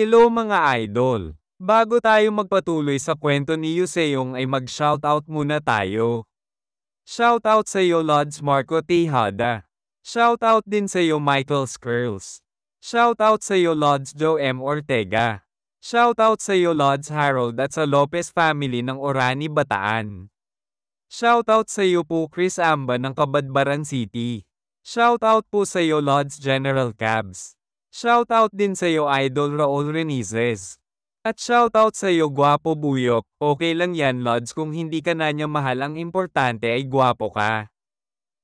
Hello mga idol! Bago tayo magpatuloy sa kwento ni Yuseong ay mag-shoutout muna tayo. Shoutout sa iyo Lods Marco Tejada. Shoutout din sa iyo Michael Skirls. Shoutout sa iyo Lods Joe M. Ortega. Shoutout sa iyo Lods Harold at sa Lopez family ng Orani, Bataan. Shoutout sa iyo po Chris Amba ng Kabadbaran City. Shoutout po sa iyo Lods General Cabs. Shoutout din sa iyo Idol Raul Renizes. At shoutout sa iyo Gwapo Buyok, okay lang yan Lods kung hindi ka na niya mahal, ang importante ay gwapo ka.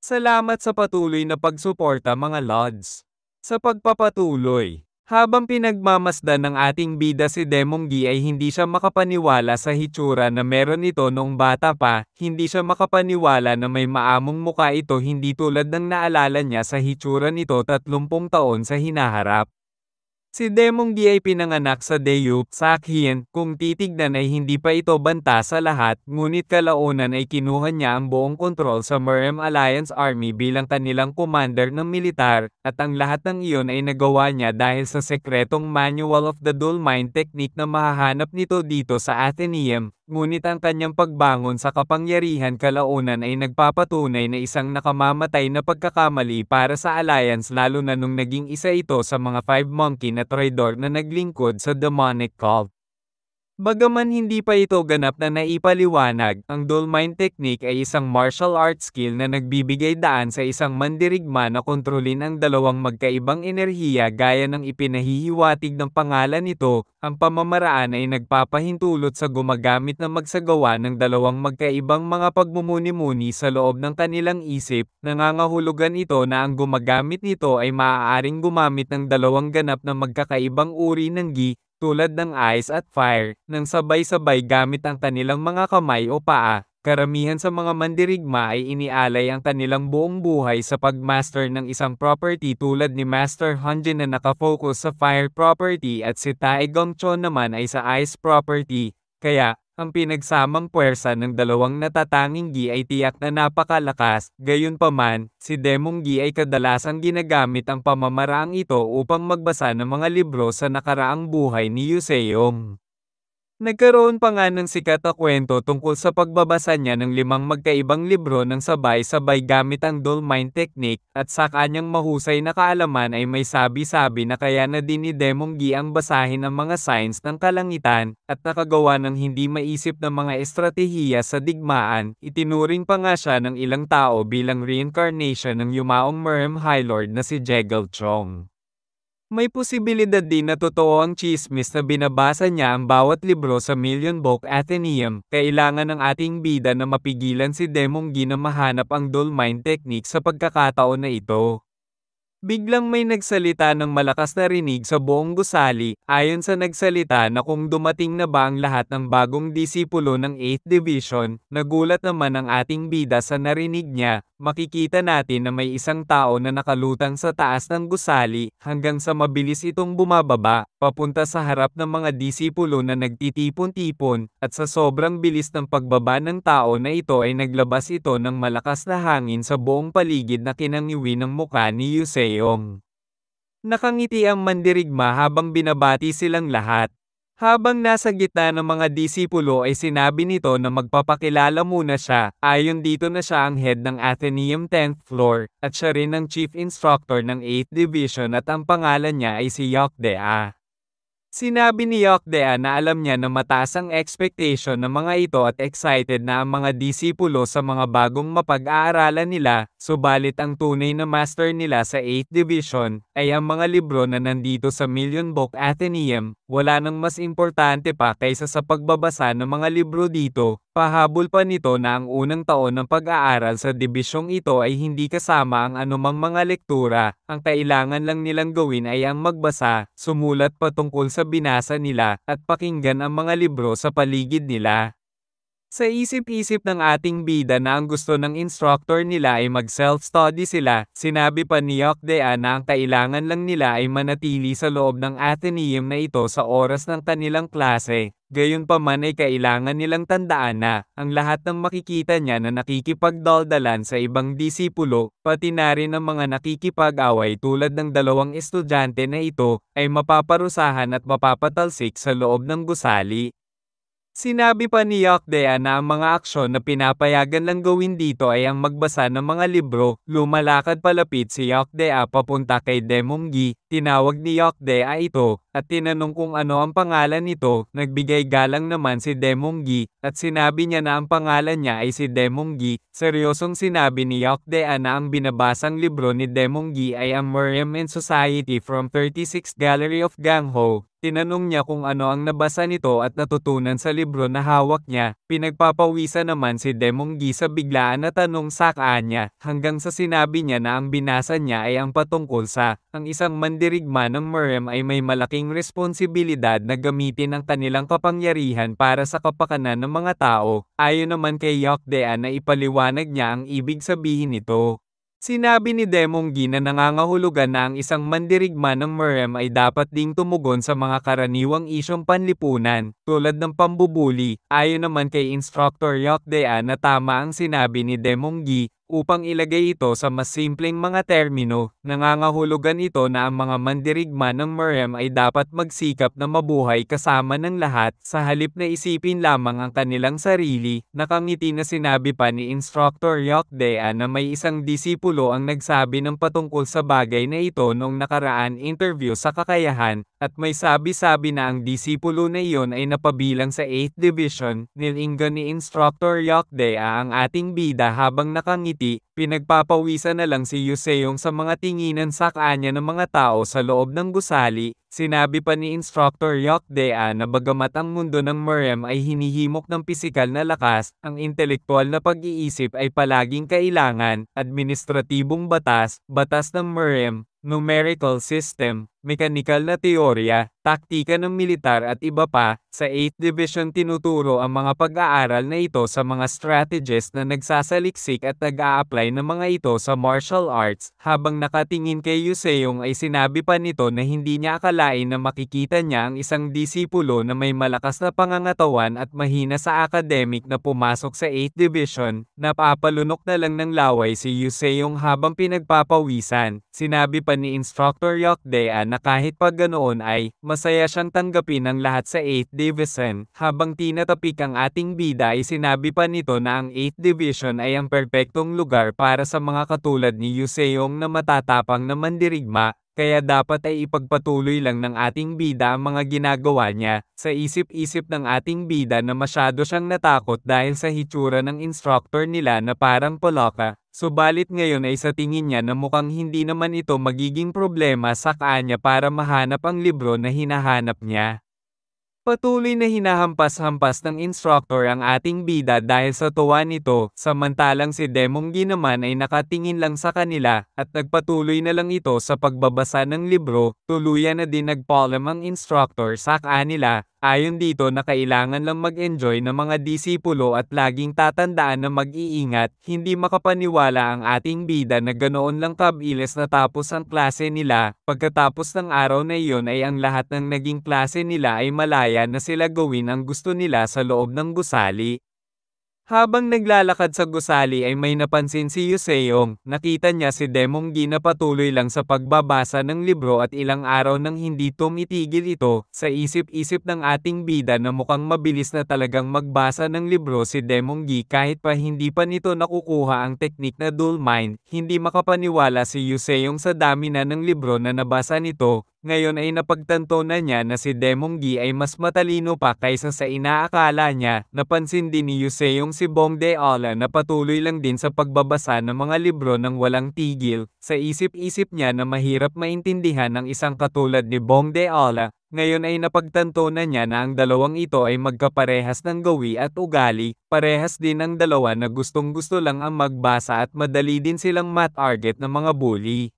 Salamat sa patuloy na pagsuporta mga Lods. Sa pagpapatuloy, habang pinagmamasdan ng ating bida si Demong Gi ay hindi siya makapaniwala sa hitsura na meron ito noong bata pa, hindi siya makapaniwala na may maamong muka ito, hindi tulad ng naalala niya sa hitsura nito 30 taon sa hinaharap. Si Demong Gi ay pinanganak sa Daejeon, Sakhien, kung titignan ay hindi pa ito banta sa lahat, ngunit kalaunan ay kinuha niya ang buong kontrol sa Merem Alliance Army bilang kanilang commander ng militar, at ang lahat ng iyon ay nagawa niya dahil sa sekretong Manual of the Dual Mind Technique na mahahanap nito dito sa Athenaeum. Ngunit ang kanyang pagbangon sa kapangyarihan kalaunan ay nagpapatunay na isang nakamamatay na pagkakamali para sa Alliance, lalo na nung naging isa ito sa mga 5 monkey na traidor na naglingkod sa demonic cult. Bagaman hindi pa ito ganap na naipaliwanag, ang Dual Mind Technique ay isang martial arts skill na nagbibigay daan sa isang mandirigma na kontrolin ang dalawang magkaibang enerhiya gaya ng ipinahihiwatig ng pangalan nito. Ang pamamaraan ay nagpapahintulot sa gumagamit na magsagawa ng dalawang magkaibang mga pagmumuni-muni sa loob ng kanilang isip. Nangangahulugan ito na ang gumagamit nito ay maaaring gumamit ng dalawang ganap na magkakaibang uri ng Gi, tulad ng ice at fire, nang sabay-sabay gamit ang kanilang mga kamay o paa. Karamihan sa mga mandirigma ay inialay ang kanilang buong buhay sa pagmaster ng isang property, tulad ni Master Hanjin na nakafocus sa fire property at si Tae Gongchon naman ay sa ice property. Kaya, ang pinagsamang puwersa ng dalawang natatanging Gi ay tiyak na napakalakas. Gayunpaman, si Demong Gi ay kadalasang ginagamit ang pamamaraang ito upang magbasa ng mga libro sa nakaraang buhay ni Yuseong. Nagkaroon pa nga ng sikat na kwento tungkol sa pagbabasa niya ng 5 magkaibang libro ng sabay-sabay gamit ang Dual Mind Technique, at sa kanyang mahusay na kaalaman ay may sabi-sabi na kaya na din ni Demong Gi ang basahin ang mga signs ng kalangitan, at nakagawa ng hindi maisip na mga estratehiya sa digmaan. Itinuring pa nga siya ng ilang tao bilang reincarnation ng yumaong Merem High Lord na si Jegal Chong. May posibilidad din na totoo ang tsismis na binabasa niya ang bawat libro sa Million Book Athenaeum. Kailangan ng ating bida na mapigilan si Demong Gi na mahanap ang Dual Mind Technique sa pagkakataon na ito. Biglang may nagsalita ng malakas na rinig sa buong gusali, ayon sa nagsalita na kung dumating na ba ang lahat ng bagong disipulo ng 8th Division. Nagulat naman ang ating bida sa narinig niya. Makikita natin na may isang tao na nakalutang sa taas ng gusali, hanggang sa mabilis itong bumababa, papunta sa harap ng mga disipulo na nagtitipon-tipon, at sa sobrang bilis ng pagbaba ng tao na ito ay naglabas ito ng malakas na hangin sa buong paligid na kinangiwi ng mukha ni Yuseong. Nakangiti ang mandirigma habang binabati silang lahat. Habang nasa gitna ng mga disipulo ay sinabi nito na magpapakilala muna siya. Ayon dito na siya ang head ng Athenaeum 10th floor, at siya rin ang chief instructor ng 8th Division, at ang pangalan niya ay si Yokdea. Sinabi ni Yokdea na alam niya na mataas ang expectation ng mga ito at excited na ang mga disipulo sa mga bagong mapag-aaralan nila, subalit ang tunay na master nila sa 8th Division ay ang mga libro na nandito sa Million Book Athenaeum. Wala nang mas importante pa kaysa sa pagbabasa ng mga libro dito. Pahabol pa nito na ang unang taon ng pag-aaral sa dibisyong ito ay hindi kasama ang anumang mga lektura. Ang kailangan lang nilang gawin ay ang magbasa, sumulat patungkol sa binasa nila, at pakinggan ang mga libro sa paligid nila. Sa isip-isip ng ating bida na ang gusto ng instructor nila ay mag-self-study sila, sinabi pa ni Yokdea na ang kailangan lang nila ay manatili sa loob ng Athenaeum na ito sa oras ng kanilang klase. Gayunpaman ay kailangan nilang tandaan na, ang lahat ng makikita niya na nakikipagdaldalan sa ibang disipulo, pati na rin ang mga nakikipag-away tulad ng dalawang estudyante na ito, ay mapaparusahan at mapapatalsik sa loob ng gusali. Sinabi pa ni Yokdea na ang mga aksyon na pinapayagan lang gawin dito ay ang magbasa ng mga libro. Lumalakad palapit si Yokdea papunta kay Demonggi, tinawag ni Yokdea ito, at tinanong kung ano ang pangalan nito. Nagbigay galang naman si Demonggi, at sinabi niya na ang pangalan niya ay si Demonggi. Seryosong sinabi ni Yokdea na ang binabasang libro ni Demonggi ay ang Miriam and Society from 36th Gallery of Gangho. Tinanong niya kung ano ang nabasa nito at natutunan sa libro na hawak niya. Pinagpapawisan naman si Demonggi sa biglaan na tanong sa kanya, hanggang sa sinabi niya na ang binasa niya ay ang patungkol sa, ang isang mandirigma ng Miriam ay may malaking responsibilidad na gamitin ang kanilang kapangyarihan para sa kapakanan ng mga tao. Ayon naman kay Yokdea na ipaliwanag niya ang ibig sabihin nito. Sinabi ni Demonggi na nangangahulugan na ang isang mandirigma ng Miriam ay dapat ding tumugon sa mga karaniwang isyong panlipunan, tulad ng pambubuli. Ayon naman kay Instructor Yokdea na tama ang sinabi ni Demonggi. Upang ilagay ito sa mas simpleng mga termino, nangangahulugan ito na ang mga mandirigma ng Miriam ay dapat magsikap na mabuhay kasama ng lahat, sa halip na isipin lamang ang kanilang sarili. Nakangiti na sinabi pa ni Instructor Yokdea na may isang disipulo ang nagsabi ng patungkol sa bagay na ito noong nakaraan interview sa kakayahan, at may sabi-sabi na ang disipulo na iyon ay napabilang sa 8th Division. Nilinggan ni Instructor Yokdea ang ating bida habang nakangiti. Pinagpapawisan na lang si Yuseong sa mga tinginan sa kanya ng mga tao sa loob ng gusali. Sinabi pa ni Instructor Yokdea na bagamat ang mundo ng Miriam ay hinihimok ng pisikal na lakas, ang intelektual na pag-iisip ay palaging kailangan. Administratibong batas, batas ng Miriam, numerical system, mekanikal na teorya, taktika ng militar at iba pa. Sa 8th Division tinuturo ang mga pag-aaral na ito sa mga strategist na nagsasaliksik at nag-a-apply ng mga ito sa martial arts. Habang nakatingin kay Yuseong ay sinabi pa nito na hindi niya akalain na makikita niya ang isang disipulo na may malakas na pangangatawan at mahina sa academic na pumasok sa 8th Division. Napapalunok na lang ng laway si Yuseong habang pinagpapawisan. Sinabi pa ni Instructor Yokdea na kahit pa ganoon ay, masaya siyang tanggapin ang lahat sa 8th Division. Habang tinatapik ang ating bida ay sinabi pa nito na ang 8th Division ay ang perpektong lugar para sa mga katulad ni Yuseong na matatapang na mandirigma. Kaya dapat ay ipagpatuloy lang ng ating bida ang mga ginagawa niya. Sa isip-isip ng ating bida na masyado siyang natakot dahil sa hitsura ng instructor nila na parang poloka. Subalit ngayon ay sa tingin niya na mukhang hindi naman ito magiging problema sa kanya para mahanap ang libro na hinahanap niya. Patuloy na hinahampas-hampas ng instructor ang ating bida dahil sa tuwa nito, samantalang si Demonggi naman ay nakatingin lang sa kanila, at nagpatuloy na lang ito sa pagbabasa ng libro. Tuluyan na din nagpaalam ang instructor sa kanila. Ayon dito na kailangan lang mag-enjoy ng mga disipulo at laging tatandaan na mag-iingat. Hindi makapaniwala ang ating bida na ganoon lang kabilis natapos ang klase nila. Pagkatapos ng araw na iyon ay ang lahat ng naging klase nila ay malaya na sila gawin ang gusto nila sa loob ng gusali. Habang naglalakad sa gusali ay may napansin si Yuseong. Nakita niya si Demonggi na patuloy lang sa pagbabasa ng libro at ilang araw nang hindi tumitigil ito. Sa isip-isip ng ating bida na mukhang mabilis na talagang magbasa ng libro si Demonggi kahit pa hindi pa nito nakukuha ang teknik na dual mind. Hindi makapaniwala si Yuseong sa dami na ng libro na nabasa nito. Ngayon ay napagtanto na niya na si Demonggi ay mas matalino pa kaysa sa inaakala niya. Napansin din ni Yuseong si Bongdeola na patuloy lang din sa pagbabasa ng mga libro ng walang tigil. Sa isip-isip niya na mahirap maintindihan ng isang katulad ni Bongdeola. Ngayon ay napagtanto na niya na ang dalawang ito ay magkaparehas ng gawi at ugali. Parehas din ang dalawa na gustong-gusto lang ang magbasa at madali din silang mat-target ng mga bully.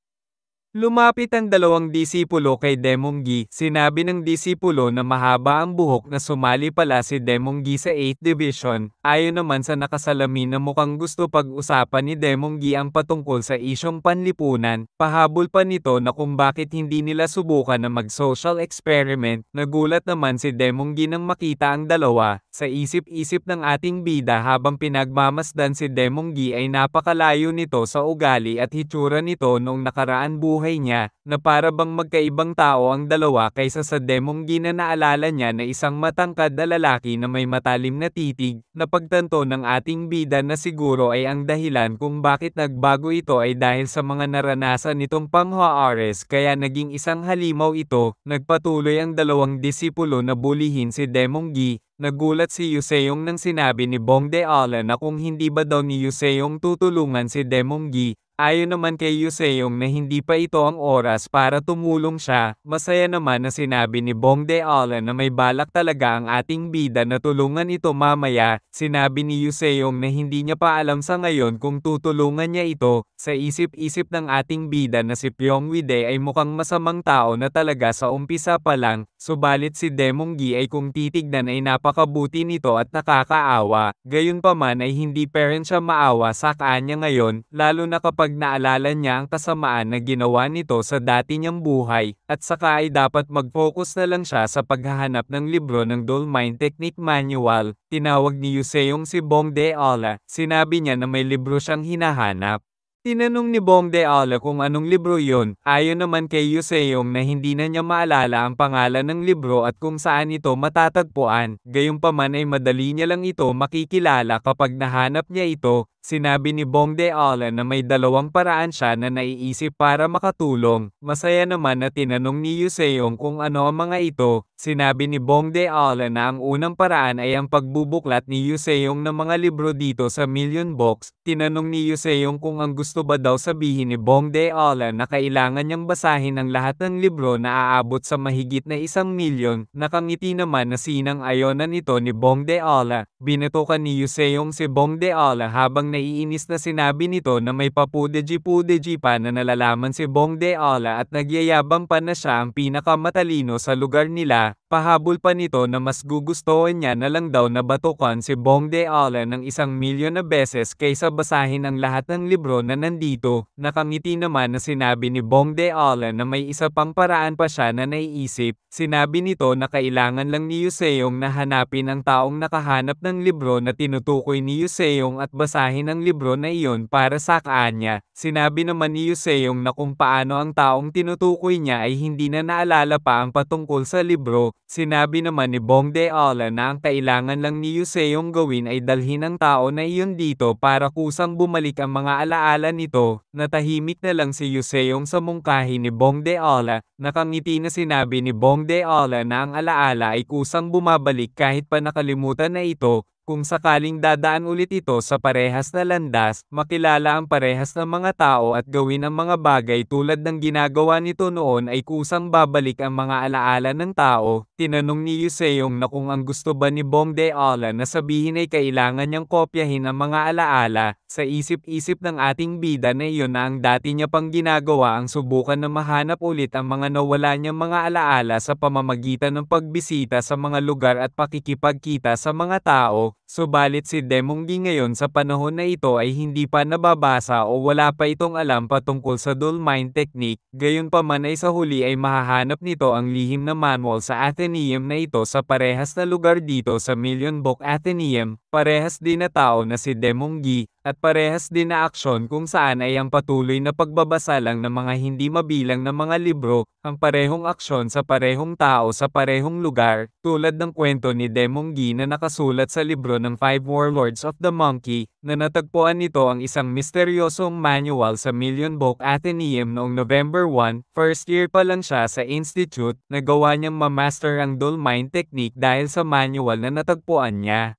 Lumapit ang dalawang disipulo kay Demonggi. Sinabi ng disipulo na mahaba ang buhok na sumali pala si Demonggi sa 8th Division. Ayon naman sa nakasalamin na mukhang gusto pag-usapan ni Demonggi ang patungkol sa isyong panlipunan. Pahabol pa nito na kung bakit hindi nila subukan na mag-social experiment. Nagulat naman si Demonggi nang makita ang dalawa. Sa isip-isip ng ating bida habang pinagmamasdan si Demonggi ay napakalayo nito sa ugali at hitsura nito noong nakaraan buhay niya, na para bang magkaibang tao ang dalawa kaysa sa Demonggi na naalala niya na isang matangkad na lalaki na may matalim na titig. Napagtanto ng ating bida na siguro ay ang dahilan kung bakit nagbago ito ay dahil sa mga naranasan nitong panghuares kaya naging isang halimaw ito. Nagpatuloy ang dalawang disipulo na bulihin si Demonggi. Nagulat si Yuseong nang sinabi ni Bongde Ala na kung hindi ba daw ni Yuseong tutulungan si Demonggi. Ayon naman kay Yuseong na hindi pa ito ang oras para tumulong siya. Masaya naman na sinabi ni Bongde Ala na may balak talaga ang ating bida na tulungan ito mamaya. Sinabi ni Yuseong na hindi niya pa alam sa ngayon kung tutulungan niya ito. Sa isip-isip ng ating bida na si Pyongwide ay mukhang masamang tao na talaga sa umpisa pa lang. Subalit si Demonggi ay kung titignan ay napakabuti nito at nakakaawa. Gayunpaman ay hindi pa rin siya maawa sa kanya ngayon, lalo na kapag naalala niya ang kasamaan na ginawa nito sa dati niyang buhay, at saka ay dapat mag-focus na lang siya sa paghahanap ng libro ng Dolmine Technique Manual. Tinawag ni Yuseong si Bongde Ala, sinabi niya na may libro siyang hinahanap. Tinanong ni Bongde Ala kung anong libro yon. Ayon naman kay Yuseong na hindi na niya maalala ang pangalan ng libro at kung saan ito matatagpuan. Gayunpaman ay madali niya lang ito makikilala kapag nahanap niya ito. Sinabi ni Bongde Ala na may dalawang paraan siya na naiisip para makatulong. Masaya naman na tinanong ni Yuseong kung ano ang mga ito. Sinabi ni Bongde Ala na ang unang paraan ay ang pagbubuklat ni Yuseong ng mga libro dito sa Million Box. Tinanong ni Yuseong kung ang gusto ba daw sabihin ni Bongde Ala na kailangan niyang basahin ang lahat ng libro na aabot sa mahigit na 1,000,000. Nakangiti naman na sinang ayonan ito ni Bongde Ala. Binatukan ni Yuseong si Bongde Ala habang naiinis na sinabi nito na may papudeji-pudeji pa na nalalaman si Bongde Ala at nagyayabang pa na siya ang pinakamatalino sa lugar nila. Pahabol pa nito na mas gugustuhan niya na lang daw na batukan si Bongde Ala ng 1,000,000 na beses kaysa basahin ang lahat ng libro na nandito. Nakangiti naman na sinabi ni Bongde Ala na may isa pang paraan pa siya na naiisip. Sinabi nito na kailangan lang ni Yuseong na hanapin ang taong nakahanap ng libro na tinutukoy ni Yuseong at basahin ang libro na iyon para sa kanya. Sinabi naman ni Yuseong na kung paano ang taong tinutukoy niya ay hindi na naalala pa ang patungkol sa libro. Sinabi naman ni Bongde Ala na ang kailangan lang ni Yuseong gawin ay dalhin ang tao na iyon dito para kusang bumalik ang mga alaala nito. Natahimik na lang si Yuseong sa mungkahi ni Bongde Ala. Nakangiti na sinabi ni Bongde Ala na ang alaala ay kusang bumabalik kahit pa nakalimutan na ito. Kung sakaling dadaan ulit ito sa parehas na landas, makilala ang parehas ng mga tao at gawin ang mga bagay tulad ng ginagawa nito noon ay kusang babalik ang mga alaala ng tao. Tinanong ni Yuseong na kung ang gusto ba ni Bongde Ala na sabihin ay kailangan niyang kopyahin ang mga alaala. Sa isip-isip ng ating bida na iyon na ang dati niya pang ginagawa ang subukan na mahanap ulit ang mga nawala niyang mga alaala sa pamamagitan ng pagbisita sa mga lugar at pakikipagkita sa mga tao. Subalit si Demonggi ngayon sa panahon na ito ay hindi pa nababasa o wala pa itong alam patungkol sa Dolmine Technique. Gayunpaman ay sa huli ay mahahanap nito ang lihim na manual sa Athenaeum na ito sa parehas na lugar dito sa Million Book Athenaeum. Parehas din na tao na si Demonggi, at parehas din na aksyon kung saan ay ang patuloy na pagbabasa lang ng mga hindi mabilang na mga libro, ang parehong aksyon sa parehong tao sa parehong lugar, tulad ng kwento ni Demonggi na nakasulat sa libro ng 5 Warlords of the Monkey, na natagpuan nito ang isang misteryosong manual sa Million Book Athenaeum noong November 1, first year pa lang siya sa institute, nagawa niyang mamaster ang Dolmine Technique dahil sa manual na natagpuan niya.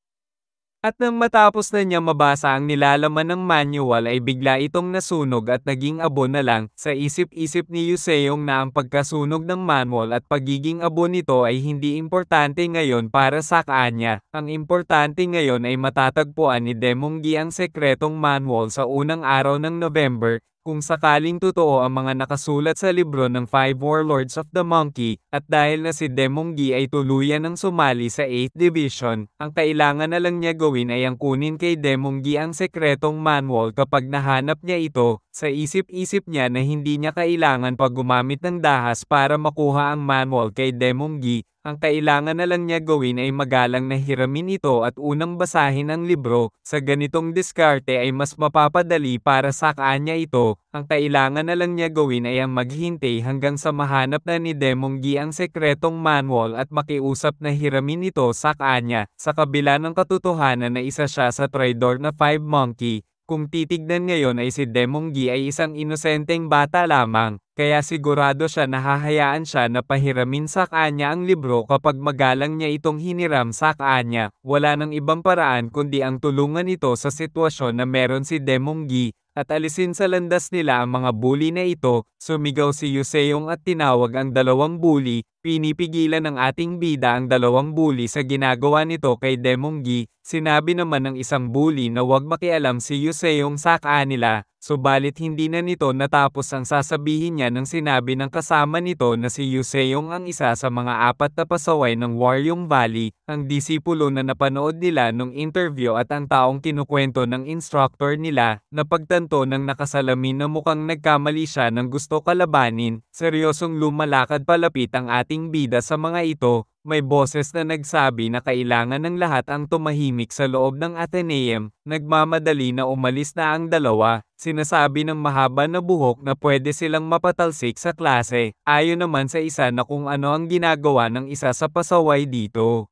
At nang matapos na niya mabasa ang nilalaman ng manual ay bigla itong nasunog at naging abo na lang. Sa isip-isip ni Yuseong na ang pagkasunog ng manual at pagiging abo nito ay hindi importante ngayon para sa kanya. Ang importante ngayon ay matatagpuan ni Demonggi ang sekretong manual sa unang araw ng November. kung sakaling totoo ang mga nakasulat sa libro ng Five Warlords of the Monkey, at dahil na si Demonggi ay tuluyan ng sumali sa 8th Division, ang kailangan na lang niya gawin ay ang kunin kay Demonggi ang sekretong manual kapag nahanap niya ito, sa isip-isip niya na hindi niya kailangan pa gumamit ng dahas para makuha ang manual kay Demonggi. Ang kailangan na lang niya gawin ay magalang na hiramin ito at unang basahin ang libro. Sa ganitong diskarte ay mas mapapadali para sa kanya ito. Ang kailangan na lang niya gawin ay ang maghintay hanggang sa mahanap na ni Demonggi ang sekretong manual at makiusap na hiramin ito sa kanya. Sa kabila ng katotohanan na isa siya sa traidor na Five Monkey, kung titignan ngayon ay si Demonggi ay isang inosenteng bata lamang, kaya sigurado siya na hahayaan siya na pahiramin sa kanya ang libro kapag magalang niya itong hiniram sa kanya. Wala nang ibang paraan kundi ang tulungan ito sa sitwasyon na meron si Demonggi, at alisin sa landas nila ang mga bully na ito. Sumigaw si Yoseong at tinawag ang dalawang bully. Pinipigilan ng ating bida ang dalawang bully sa ginagawa nito kay Demonggi. Sinabi naman ng isang bully na huwag makialam si Yoseong sa kanila, subalit hindi na nito natapos ang sasabihin niya nang sinabi ng kasama nito na si Yoseong ang isa sa mga 4 na pasaway ng Waryong Valley, ang disipulo na napanood nila nung interview at ang taong kinukwento ng instructor nila. Napagtanto ng nakasalamin na mukhang nagkamali siya ng gusto kalabanin. Seryosong lumalakad palapit ang ating bida sa mga ito. May boses na nagsabi na kailangan ng lahat ang tumahimik sa loob ng Athenaeum. Nagmamadali na umalis na ang dalawa. Sinasabi ng mahaba na buhok na pwede silang mapatalsik sa klase. Ayon naman sa isa na kung ano ang ginagawa ng isa sa pasaway dito.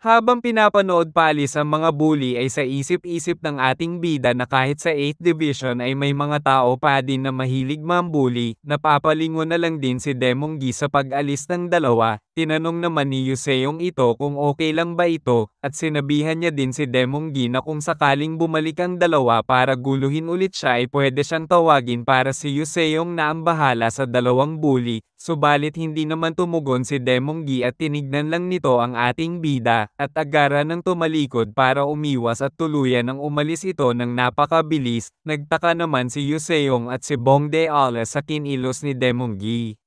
Habang pinapanood paalis ang mga bully ay sa isip-isip ng ating bida na kahit sa 8th Division ay may mga tao pa din na mahilig mambully. Napapalingon na lang din si Demonggi sa pag-alis ng dalawa. Tinanong naman ni Yoseong ito kung okay lang ba ito, at sinabihan niya din si Demonggi na kung sakaling bumalik ang dalawa para guluhin ulit siya ay pwede siyang tawagin para si Yoseong na ang bahala sa dalawang bully. Subalit hindi naman tumugon si Demonggi at tinignan lang nito ang ating bida, at agaran ng tumalikod para umiwas at tuluyan ng umalis ito ng napakabilis. Nagtaka naman si Yoseong at si Bongdeala sa kinilos ni Demonggi.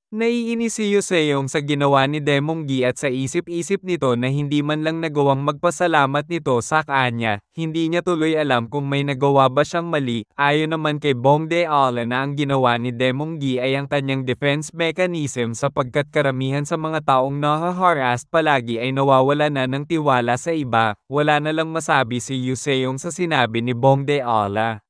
Naiinis si Yoseong sa ginawa ni Demonggi at sa isip-isip nito na hindi man lang nagawang magpasalamat nito sa kanya. Hindi niya tuloy alam kung may nagawa ba siyang mali. Ayon naman kay Bongdeala na ang ginawa ni Demonggi ay ang kanyang defense mechanism sapagkat karamihan sa mga taong naha-harass palagi ay nawawala na ng tiwala sa iba. Wala na lang masabi si Yoseong sa sinabi ni Bongdeala.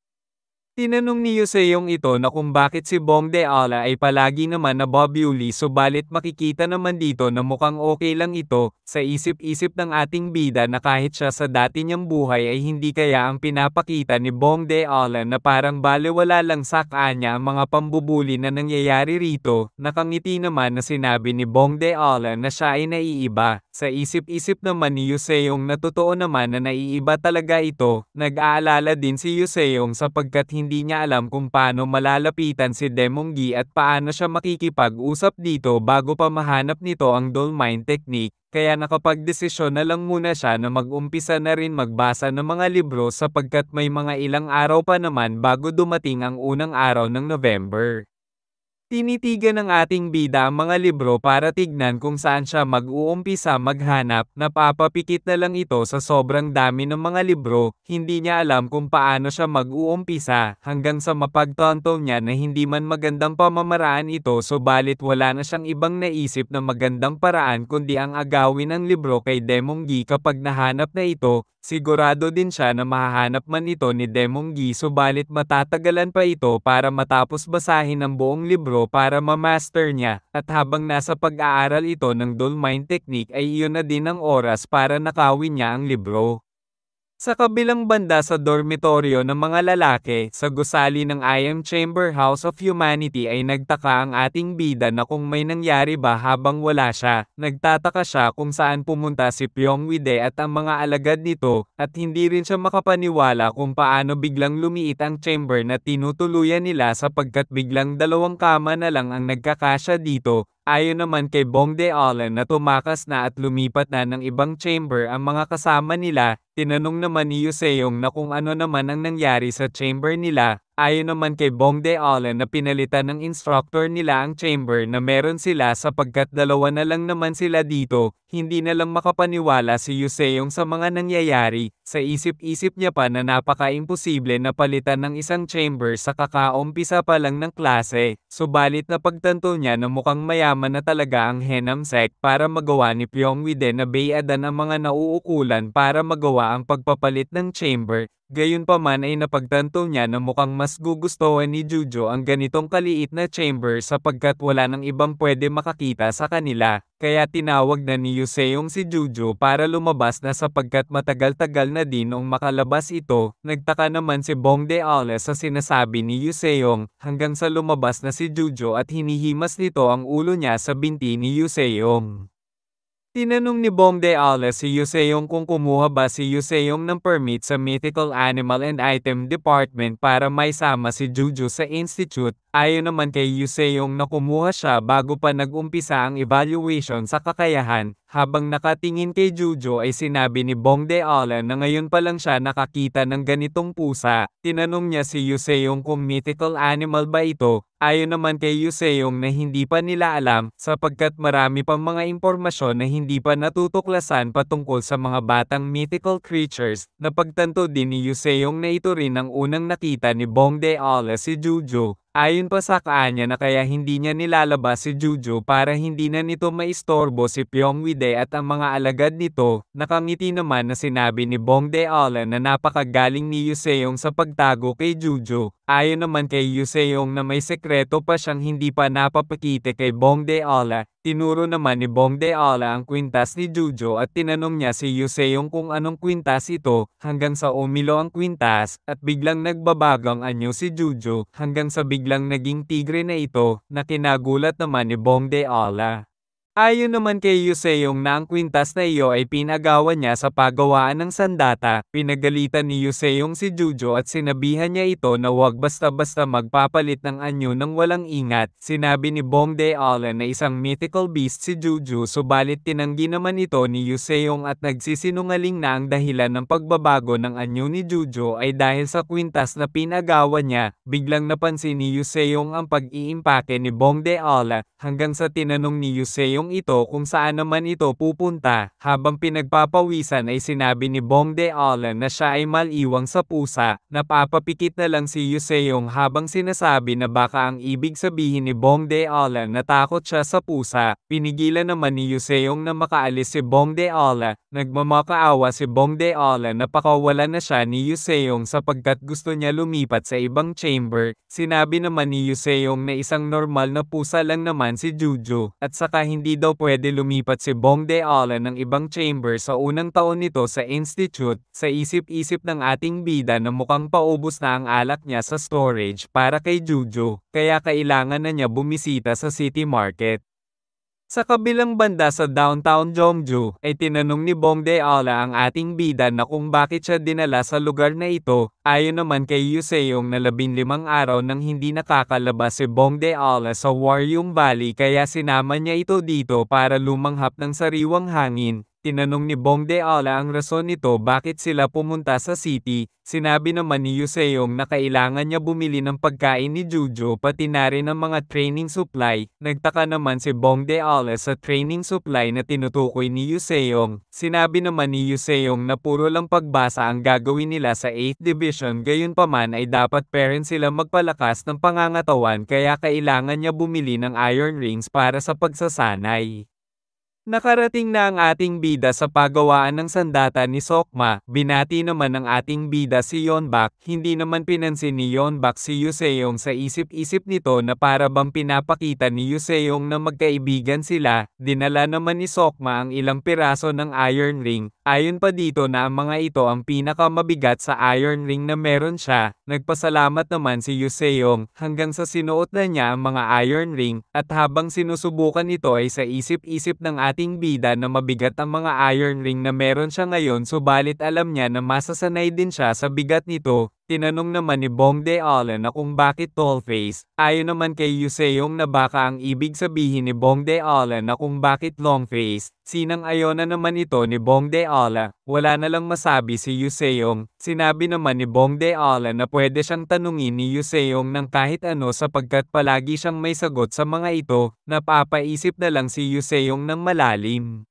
Tinanong ni Yoseong ito na kung bakit si Bongdeala ay palagi naman nababuli, subalit makikita naman dito na mukhang okay lang ito. Sa isip-isip ng ating bida na kahit siya sa dati niyang buhay ay hindi kaya ang pinapakita ni Bongdeala na parang balewala lang sa kanya ang mga pambubuli na nangyayari rito. Nakangiti naman na sinabi ni Bongdeala na siya ay naiiba. Sa isip-isip naman ni Yoseong na totoo naman na naiiba talaga ito. Nag-aalala din si Yoseong sapagkat hindi niya alam kung paano malalapitan si Demonggi at paano siya makikipag-usap dito bago pa mahanap nito ang Dolmine Technique. Kaya nakapagdesisyon na lang muna siya na mag-umpisa na rin magbasa ng mga libro sapagkat may mga ilang araw pa naman bago dumating ang unang araw ng November. Tinitigan ng ating bida ang mga libro para tignan kung saan siya mag-uumpisa maghanap. Napapapikit na lang ito sa sobrang dami ng mga libro. Hindi niya alam kung paano siya mag-uumpisa hanggang sa mapagtanto niya na hindi man magandang pamamaraan ito, subalit wala na siyang ibang naisip na magandang paraan kundi ang agawin ang libro kay Demonggi kapag nahanap na ito. Sigurado din siya na mahahanap man ito ni Demonggi, subalit matatagalan pa ito para matapos basahin ang buong libro para ma-master niya, at habang nasa pag-aaral ito ng Dolmine Technique ay iyon na din ang oras para nakawin niya ang libro. Sa kabilang banda sa dormitoryo ng mga lalaki, sa gusali ng IM Chamber House of Humanity ay nagtaka ang ating bida na kung may nangyari ba habang wala siya. Nagtataka siya kung saan pumunta si Pyongwide at ang mga alagad nito, at hindi rin siya makapaniwala kung paano biglang lumiit ang chamber na tinutuluyan nila sapagkat biglang 2 kama na lang ang nagkakasya dito. Ayon naman kay Bongdeala na tumakas na at lumipat na ng ibang chamber ang mga kasama nila. Tinanong naman ni Yoseong na kung ano naman ang nangyari sa chamber nila. Ayon naman kay Bong De-ala na pinalitan ng instructor nila ang chamber na meron sila sapagkat dalawa na lang naman sila dito, hindi na lang makapaniwala si Yoseong sa mga nangyayari, sa isip-isip niya pa na napaka-imposible na palitan ng isang chamber sa kakaumpisa pa lang ng klase, subalit napagtanto niya na mukhang mayaman na talaga ang Henam Sect para magawa ni Pyeongwide na bayadan ang mga nauukulan para magawa ang pagpapalit ng chamber. Gayunpaman ay napagtanto niya na mukhang mas gugustuhan ni Jujo ang ganitong kaliit na chamber sapagkat wala nang ibang pwede makakita sa kanila, kaya tinawag na ni Yoseong si Jujo para lumabas na sapagkat matagal-tagal na din noong makalabas ito. Nagtaka naman si Bong De-ala sa sinasabi ni Yoseong, hanggang sa lumabas na si Jujo at hinihimas nito ang ulo niya sa binti ni Yoseong. Tinanong ni Bong De-ala si Yoseong kung kumuha ba si Yoseong ng permit sa Mythical Animal and Item Department para maisama si Jujo sa institute. Ayon naman kay Yoseong na kumuha siya bago pa nag-umpisa ang evaluation sa kakayahan. Habang nakatingin kay Jujo ay sinabi ni Bong De-ala na ngayon pa lang siya nakakita ng ganitong pusa. Tinanong niya si Yoseong kung mythical animal ba ito. Ayon naman kay Yoseong na hindi pa nila alam sapagkat marami pang mga impormasyon na hindi pa natutuklasan patungkol sa mga batang mythical creatures. Napagtanto din ni Yoseong na ito rin ang unang nakita ni Bong De-ala si Jujo. Ayon pa sa kanya na kaya hindi niya nilalabas si Jujo para hindi na nito maistorbo si Pyeongwide at ang mga alagad nito. Nakangiti naman na sinabi ni Bong De-ala na napakagaling ni Yoseong sa pagtago kay Jujo. Ayon naman kay Yoseong na may sekreto pa siyang hindi pa napapakita kay Bong De-ala. Tinuro naman ni Bong De-ala ang kwintas ni Jujo at tinanong niya si Yoseong kung anong kwintas ito, hanggang sa umilo ang kwintas, at biglang nagbabago ang anyo si Jujo, hanggang sa biglang naging tigre na ito, na kinagulat naman ni Bong De-ala. Ayon naman kay Yoseong na ang kwintas na iyo ay pinagawa niya sa pagawaan ng sandata, pinagalitan ni Yoseong si Jujo at sinabihan niya ito na huwag basta-basta magpapalit ng anyo nang walang ingat. Sinabi ni Bong De-ala na isang mythical beast si Jujo subalit tinanggi naman ito ni Yoseong at nagsisinungaling na ang dahilan ng pagbabago ng anyo ni Jujo ay dahil sa kwintas na pinagawa niya. Biglang napansin ni Yoseong ang pag-iimpake ni Bong De-ala hanggang sa tinanong ni Yoseong ito kung saan naman ito pupunta. Habang pinagpapawisan ay sinabi ni Bong De-ala na siya ay maliwang sa pusa. Napapapikit na lang si Yoseong habang sinasabi na baka ang ibig sabihin ni Bong De-ala na takot siya sa pusa. Pinigilan naman ni Yoseong na makaalis si Bong De-ala. Nagmamakaawa si Bong De-ala na pakawalan na siya ni Yoseong sapagkat gusto niya lumipat sa ibang chamber. Sinabi naman ni Yoseong na isang normal na pusa lang naman si Jujo at saka hindi daw pwede lumipat si Bong De-ala ng ibang chamber sa unang taon nito sa institute. Sa isip-isip ng ating bida na mukhang paubos na ang alak niya sa storage para kay Jujo, kaya kailangan na niya bumisita sa city market. Sa kabilang banda sa downtown Jeongju, ay tinanong ni Bong De-ala ang ating bida na kung bakit siya dinala sa lugar na ito. Ayon naman kay Yoseong na 15 araw nang hindi nakakalabas si Bong De-ala sa Waryung Valley kaya sinama niya ito dito para lumanghap ng sariwang hangin. Tinanong ni Bong De-ala ang rason nito bakit sila pumunta sa city. Sinabi naman ni Yoseong na kailangan niya bumili ng pagkain ni Jujo pati na rin ng mga training supply. Nagtaka naman si Bong De-ala sa training supply na tinutukoy ni Yoseong. Sinabi naman ni Yoseong na puro lang pagbasa ang gagawin nila sa 8th Division gayunpaman ay dapat parent sila magpalakas ng pangangatawan kaya kailangan niya bumili ng iron rings para sa pagsasanay. Nakarating na ang ating bida sa pagawaan ng sandata ni Sokma. Binati naman ng ating bida si Yeonbak. Hindi naman pinansin ni Yeonbak si Yoseong sa isip-isip nito na para bang pinapakita ni Yoseong na magkaibigan sila. Dinala naman ni Sokma ang ilang piraso ng iron ring. Ayon pa dito na ang mga ito ang pinakamabigat sa iron ring na meron siya. Nagpasalamat naman si Yoseong hanggang sa sinuot na niya ang mga iron ring at habang sinusubukan ito ay sa isip-isip ng ating bida na mabigat ang mga iron ring na meron siya ngayon subalit alam niya na masasanay din siya sa bigat nito. Tinanong naman ni Bong Deola na kung bakit tall-face, ayon naman kay Yuseong na baka ang ibig sabihin ni Bong Deola na kung bakit long-face, sinang-ayon na naman ito ni Bong Deola, wala na lang masabi si Yuseong, sinabi naman ni Bong Deola na pwede siyang tanungin ni Yuseong ng kahit ano sapagkat palagi siyang may sagot sa mga ito, napapaisip na lang si Yuseong ng malalim.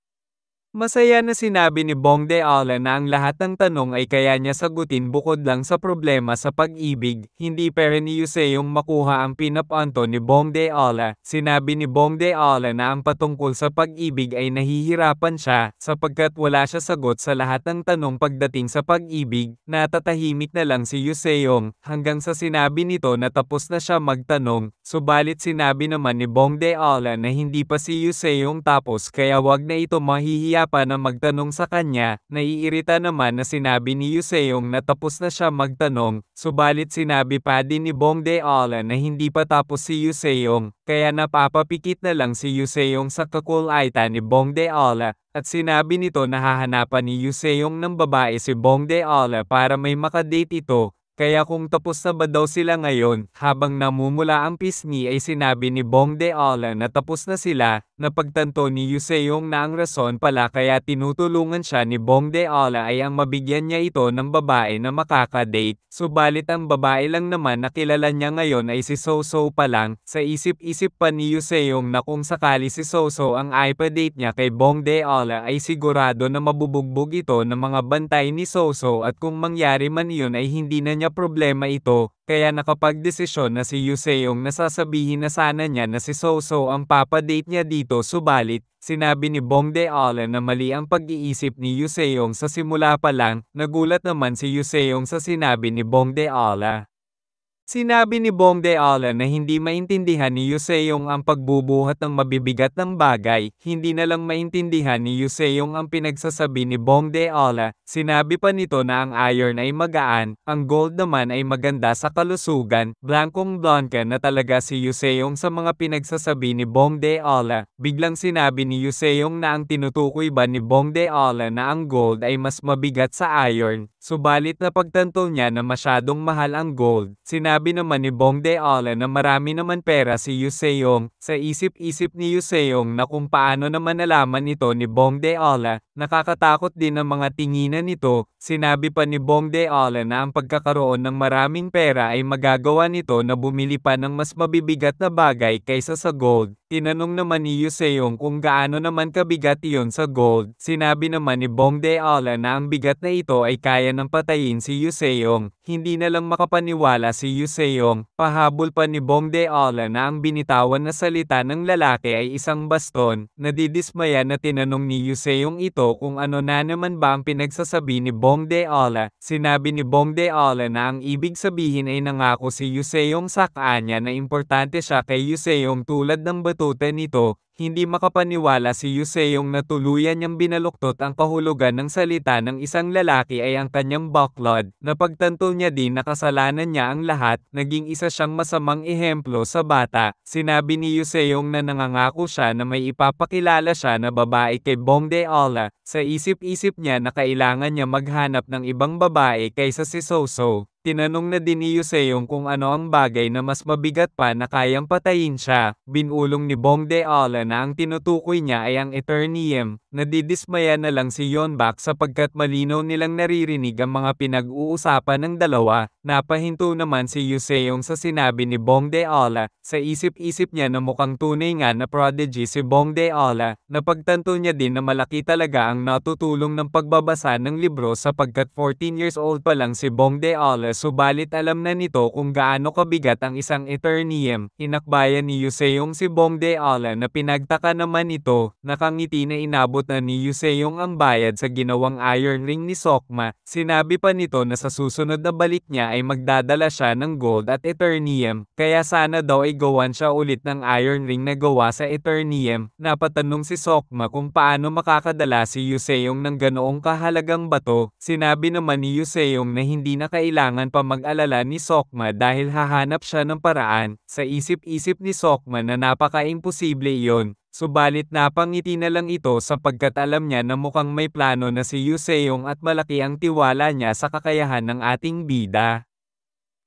Masaya na sinabi ni Bong Deola na ang lahat ng tanong ay kaya niya sagutin bukod lang sa problema sa pag-ibig, hindi pera ni Yuseong makuha ang pinapanto ni Bong Deola. Sinabi ni Bong Deola na ang patungkol sa pag-ibig ay nahihirapan siya, sapagkat wala siya sagot sa lahat ng tanong pagdating sa pag-ibig, natatahimik na lang si Yuseong, hanggang sa sinabi nito na tapos na siya magtanong, subalit sinabi naman ni Bong Deola na hindi pa si Yuseong tapos kaya wag na ito mahihiya pa na magtanong sa kanya, naiirita naman na sinabi ni Yuseong na tapos na siya magtanong, subalit sinabi pa din ni Bong Deola na hindi pa tapos si Yuseong, kaya napapapikit na lang si Yuseong sa kakulaitan ni Bong Deola, at sinabi nito na hahanapan ni Yuseong ng babae si Bong Deola para may makadate ito. Kaya kung tapos na ba daw sila ngayon, habang namumula ang pisngi ay sinabi ni Bong Deola na tapos na sila, napagtanto ni Yuseong na ang rason pala kaya tinutulungan siya ni Bong Deola ay ang mabigyan niya ito ng babae na makakadate, subalit ang babae lang naman na kilala niya ngayon ay si Soso pa lang, sa isip-isip pa ni Yuseong na kung sakali si Soso ang ipa-date niya kay Bong Deola ay sigurado na mabubugbog ito ng mga bantay ni Soso at kung mangyari man iyon ay hindi na niya problema ito, kaya nakapagdesisyon na si Yuseong na sasabihin na sana niya na si Soso ang papadate niya dito subalit, sinabi ni Bong Deola na mali ang pag-iisip ni Yuseong sa simula pa lang, nagulat naman si Yuseong sa sinabi ni Bong Deola. Sinabi ni Bong Deola na hindi maintindihan ni Yuseong ang pagbubuhat ng mabibigat ng bagay, hindi na lang maintindihan ni Yuseong ang pinagsasabi ni Bong Deola, sinabi pa nito na ang iron ay magaan, ang gold naman ay maganda sa kalusugan, blankong blonde ka na talaga si Yuseong sa mga pinagsasabi ni Bong Deola, biglang sinabi ni Yuseong na ang tinutukoy ba ni Bong Deola na ang gold ay mas mabigat sa iron, subalit napagtanto niya na masyadong mahal ang gold, sinabi naman ni Bong Deola na marami naman pera si Yuseong, sa isip-isip ni Yuseong na kung paano naman nalaman ito ni Bong Deola, nakakatakot din ang mga tinginan nito, sinabi pa ni Bong Deola na ang pagkakaroon ng maraming pera ay magagawa nito na bumili pa ng mas mabibigat na bagay kaysa sa gold. Tinanong naman ni Yuseong kung gaano naman kabigat iyon sa gold, sinabi naman ni Bong Deola na ang bigat na ito ay kaya ng patayin si Yuseong, hindi na lang makapaniwala si Yuseong, pahabol pa ni Bong Deola na ang binitawan na salita ng lalaki ay isang baston, nadidismaya na tinanong ni Yuseong ito kung ano na naman ba ang pinagsasabi ni Bong Deola, sinabi ni Bong Deola na ang ibig sabihin ay nangako si Yuseong sa kanya na importante siya kay Yuseong tulad ng batuta nito, hindi makapaniwala si Yuseong na tuluyan niyang binaluktot ang kahulugan ng salita ng isang lalaki ay ang kanyang baklod, napagtanto niya din na kasalanan niya ang lahat, naging isa siyang masamang ehemplo sa bata, sinabi ni Yuseong na nangangako siya na may ipapakilala siya na babae kay Bong Deola, sa isip-isip niya na kailangan niya maghanap ng ibang babae kaysa si Soso. Tinanong na din ni Yuseong kung ano ang bagay na mas mabigat pa na kayang patayin siya, binulong ni Bong Deola na ang tinutukoy niya ay ang Eternium, nadidismaya na lang si Yeonbak sapagkat malinaw nilang naririnig ang mga pinag-uusapan ng dalawa, napahinto naman si Yuseong sa sinabi ni Bong Deola, sa isip-isip niya na mukhang tunay nga na prodigy si Bong Deola, napagtanto niya din na malaki talaga ang natutulong ng pagbabasa ng libro sapagkat 14 years old pa lang si Bong Deola subalit alam na nito kung gaano kabigat ang isang Eternium, inakbayan ni Yuseong si Bong Deola na pinagtaka naman ito, nakangiti na inabot na ni Yuseong ang bayad sa ginawang iron ring ni Sokma, sinabi pa nito na sa susunod na balik niya ay magdadala siya ng gold at Eternium, kaya sana daw ay gawan siya ulit ng iron ring na gawa sa Eternium, napatanong si Sokma kung paano makakadala si Yuseong ng ganoong kahalagang bato, sinabi naman ni Yuseong na hindi na kailangan pa mag-alala ni Sokma dahil hahanap siya ng paraan, sa isip-isip ni Sokma na napaka-imposible iyon, subalit napangiti na lang ito sapagkat alam niya na mukhang may plano na si Yuseong at malaki ang tiwala niya sa kakayahan ng ating bida.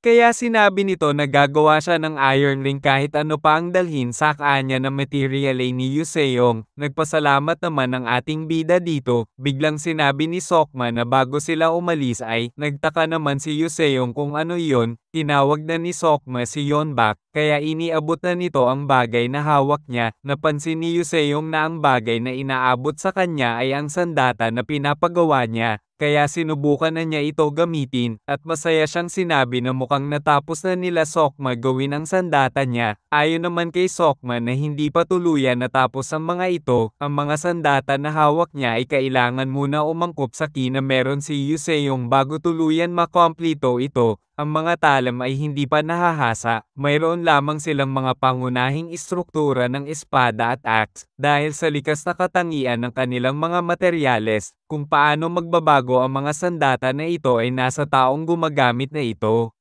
Kaya sinabi nito na gagawa siya ng Iron Ring kahit ano pa ang dalhin sa kanya na material ni Yuseong. Nagpasalamat naman ang ating bida dito. Biglang sinabi ni Sokma na bago sila umalis ay nagtaka naman si Yuseong kung ano yon. Tinawag na ni Sokma si Yeonbak, kaya iniabot na nito ang bagay na hawak niya. Napansin ni Yuseong na ang bagay na inaabot sa kanya ay ang sandata na pinapagawa niya. Kaya sinubukan na niya ito gamitin, at masaya siyang sinabi na mukhang natapos na nila Sokma gawin ang sandata niya. Ayon naman kay Sokma na hindi pa tuluyan natapos ang mga ito, ang mga sandata na hawak niya ay kailangan muna umangkop sa key na meron si Yuseong bago tuluyan makomplito ito. Ang mga talam ay hindi pa nahahasa, mayroon lamang silang mga pangunahing istruktura ng espada at axe, dahil sa likas na katangian ng kanilang mga materyales, kung paano magbabago ang mga sandata na ito ay nasa taong gumagamit na ito.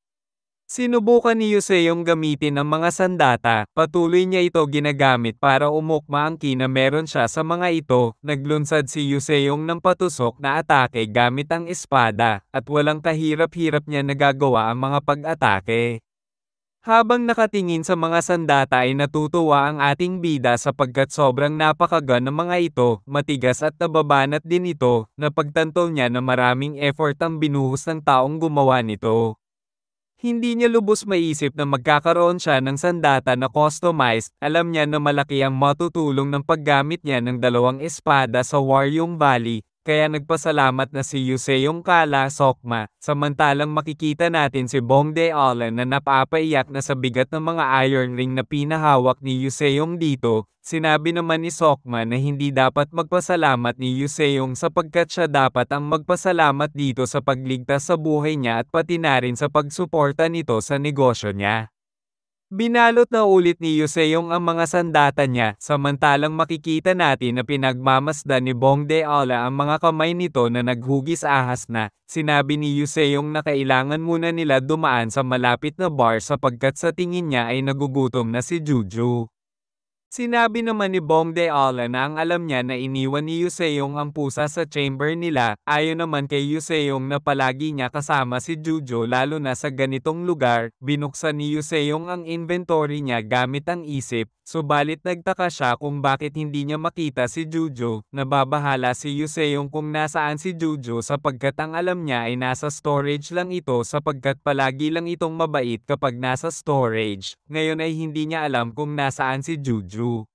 Sinubukan ni Yuseong gamitin ang mga sandata, patuloy niya ito ginagamit para umukma ang ki na meron siya sa mga ito. Naglunsad si Yuseong ng patusok na atake gamit ang espada, at walang kahirap-hirap niya nagagawa ang mga pag-atake. Habang nakatingin sa mga sandata ay natutuwa ang ating bida sapagkat sobrang napakaga ng mga ito, matigas at nababanat din ito, napagtanto niya na maraming effort ang binuhos ng taong gumawa nito. Hindi niya lubos maisip na magkakaroon siya ng sandata na customized. Alam niya na malaki ang matutulong ng paggamit niya ng dalawang espada sa Waryong Valley, kaya nagpasalamat na si Yuseong Kala Sokma. Samantalang makikita natin si Bongdae Alan na napapaiyak na sa bigat ng mga iron ring na pinahawak ni Yuseong dito. Sinabi naman ni Sokma na hindi dapat magpasalamat ni Yuseong sapagkat siya dapat ang magpasalamat dito sa pagligtas sa buhay niya at pati na rin sa pagsuporta nito sa negosyo niya. Binalot na ulit ni Yuseong ang mga sandata niya, samantalang makikita natin na pinagmamasdan ni Bongdae Ala ang mga kamay nito na naghugis ahas na. Sinabi ni Yuseong na kailangan muna nila dumaan sa malapit na bar sapagkat sa tingin niya ay nagugutom na si Juju. Sinabi naman ni Bongdae Ala na ang alam niya na iniwan ni Yuseong ang pusa sa chamber nila. Ayon naman kay Yuseong na palagi niya kasama si Juju lalo na sa ganitong lugar. Binuksan ni Yuseong ang inventory niya gamit ang isip, subalit nagtaka siya kung bakit hindi niya makita si Juju. Nababahala si Yuseong kung nasaan si Juju sapagkat ang alam niya ay nasa storage lang ito sapagkat palagi lang itong mabait kapag nasa storage. Ngayon ay hindi niya alam kung nasaan si Juju.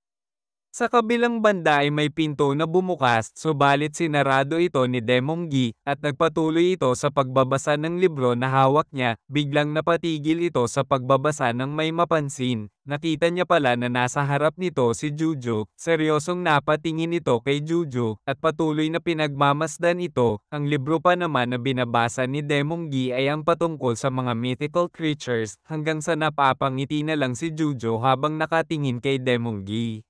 Sa kabilang banda ay may pinto na bumukas, subalit sinarado ito ni Demonggi, at nagpatuloy ito sa pagbabasa ng libro na hawak niya. Biglang napatigil ito sa pagbabasa ng may mapansin. Nakita niya pala na nasa harap nito si Juju. Seryosong napatingin ito kay Juju, at patuloy na pinagmamasdan ito. Ang libro pa naman na binabasa ni Demonggi ay ang patungkol sa mga mythical creatures, hanggang sa napapangiti na lang si Juju habang nakatingin kay Demonggi.